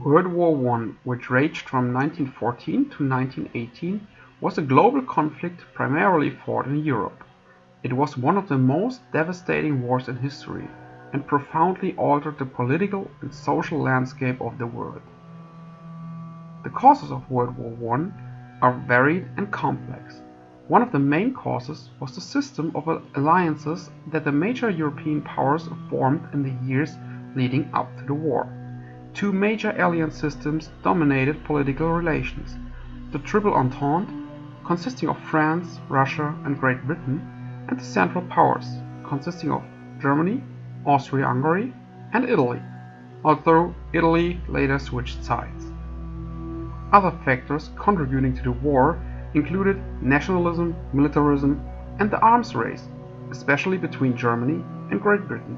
World War I, which raged from 1914 to 1918, was a global conflict primarily fought in Europe. It was one of the most devastating wars in history, and profoundly altered the political and social landscape of the world. The causes of World War I are varied and complex. One of the main causes was the system of alliances that the major European powers formed in the years leading up to the war. Two major alliance systems dominated political relations: the Triple Entente, consisting of France, Russia, and Great Britain, and the Central Powers, consisting of Germany, Austria-Hungary, and Italy, although Italy later switched sides. Other factors contributing to the war included nationalism, militarism, and the arms race, especially between Germany and Great Britain.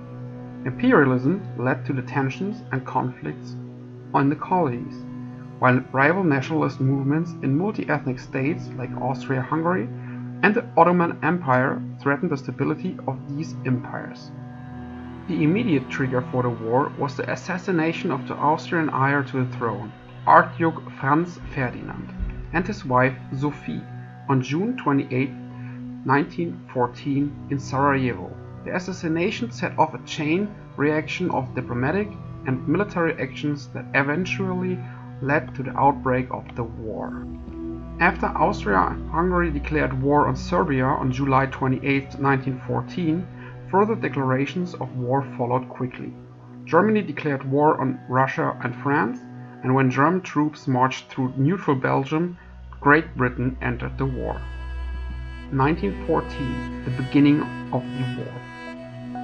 Imperialism led to the tensions and conflicts in the colonies, while rival nationalist movements in multi-ethnic states like Austria-Hungary and the Ottoman Empire threatened the stability of these empires. The immediate trigger for the war was the assassination of the Austrian heir to the throne, Archduke Franz Ferdinand, and his wife Sophie, on June 28, 1914, in Sarajevo. The assassination set off a chain reaction of diplomatic and military actions that eventually led to the outbreak of the war. After Austria-Hungary declared war on Serbia on July 28, 1914, further declarations of war followed quickly. Germany declared war on Russia and France, and when German troops marched through neutral Belgium, Great Britain entered the war. 1914, the beginning of the war.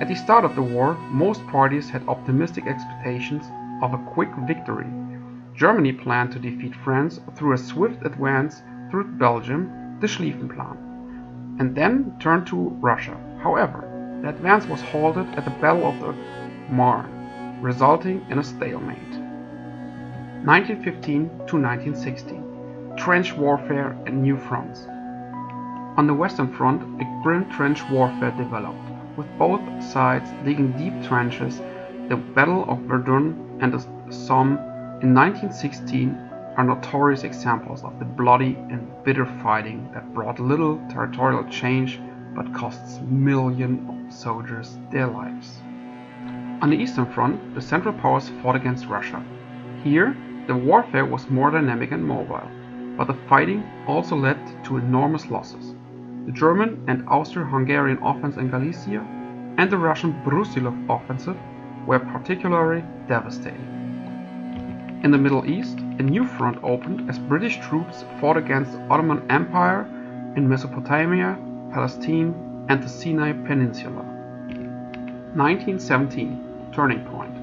At the start of the war, most parties had optimistic expectations of a quick victory. Germany planned to defeat France through a swift advance through Belgium, the Schlieffen Plan, and then turn to Russia. However, the advance was halted at the Battle of the Marne, resulting in a stalemate. 1915 to 1916. Trench warfare and new fronts. On the Western Front, a grim trench warfare developed, with both sides digging deep trenches. The Battle of Verdun and the Somme in 1916 are notorious examples of the bloody and bitter fighting that brought little territorial change but costs millions of soldiers their lives. On the Eastern Front, the Central Powers fought against Russia. Here, the warfare was more dynamic and mobile, but the fighting also led to enormous losses. The German and Austro-Hungarian offense in Galicia and the Russian Brusilov offensive were particularly devastating. In the Middle East, a new front opened as British troops fought against the Ottoman Empire in Mesopotamia, Palestine, and the Sinai Peninsula. 1917 – Turning point.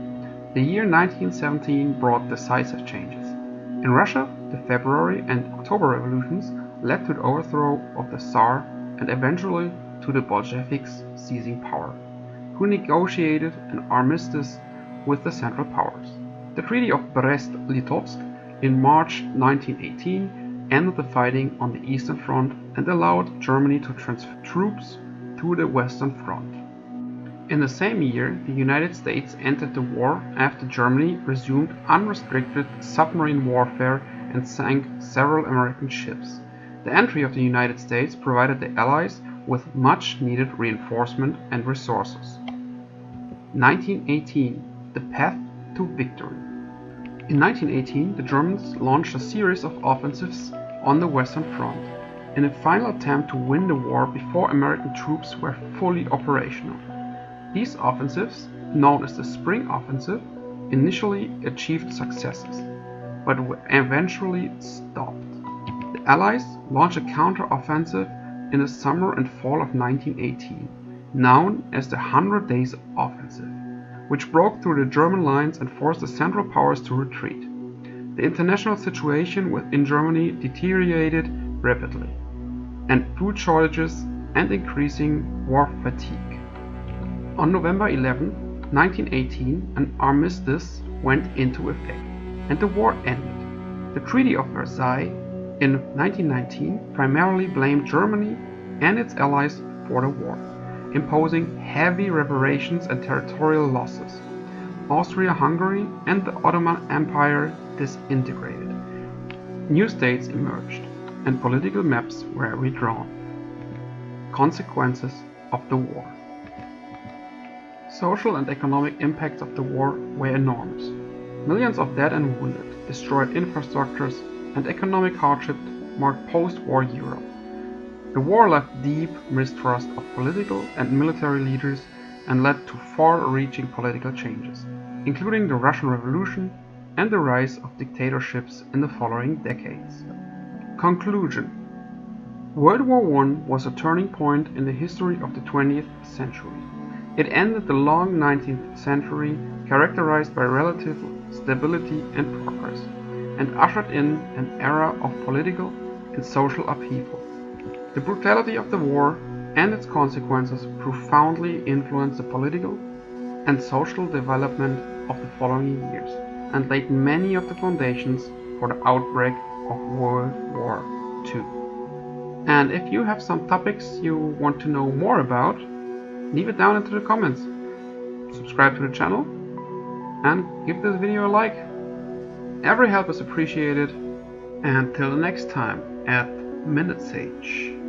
The year 1917 brought decisive changes. In Russia, the February and October revolutions led to the overthrow of the Tsar and eventually to the Bolsheviks seizing power, who negotiated an armistice with the Central Powers. The Treaty of Brest-Litovsk in March 1918 ended the fighting on the Eastern Front and allowed Germany to transfer troops to the Western Front. In the same year, the United States entered the war after Germany resumed unrestricted submarine warfare and sank several American ships. The entry of the United States provided the Allies with much-needed reinforcement and resources. 1918 – The path to victory. In 1918, the Germans launched a series of offensives on the Western Front, in a final attempt to win the war before American troops were fully operational. These offensives, known as the Spring Offensive, initially achieved successes, but were eventually stopped. The Allies launched a counter-offensive in the summer and fall of 1918, known as the 100 Days Offensive, which broke through the German lines and forced the Central Powers to retreat. The international situation within Germany deteriorated rapidly, and food shortages and increasing war fatigue. On November 11, 1918, an armistice went into effect, and the war ended. The Treaty of Versailles in 1919 primarily blamed Germany and its allies for the war, imposing heavy reparations and territorial losses. Austria-Hungary and the Ottoman Empire disintegrated. New states emerged, and political maps were redrawn. Consequences of the war. Social and economic impacts of the war were enormous. Millions of dead and wounded, destroyed infrastructures, and economic hardship marked post-war Europe. The war left deep mistrust of political and military leaders and led to far-reaching political changes, including the Russian Revolution and the rise of dictatorships in the following decades. Conclusion. World War I was a turning point in the history of the 20th century. It ended the long 19th century characterized by relative stability and progress, and ushered in an era of political and social upheaval. The brutality of the war and its consequences profoundly influenced the political and social development of the following years, and laid many of the foundations for the outbreak of World War II. And if you have some topics you want to know more about, leave it down into the comments. Subscribe to the channel and give this video a like. Every help is appreciated. And till the next time at Minute Sage.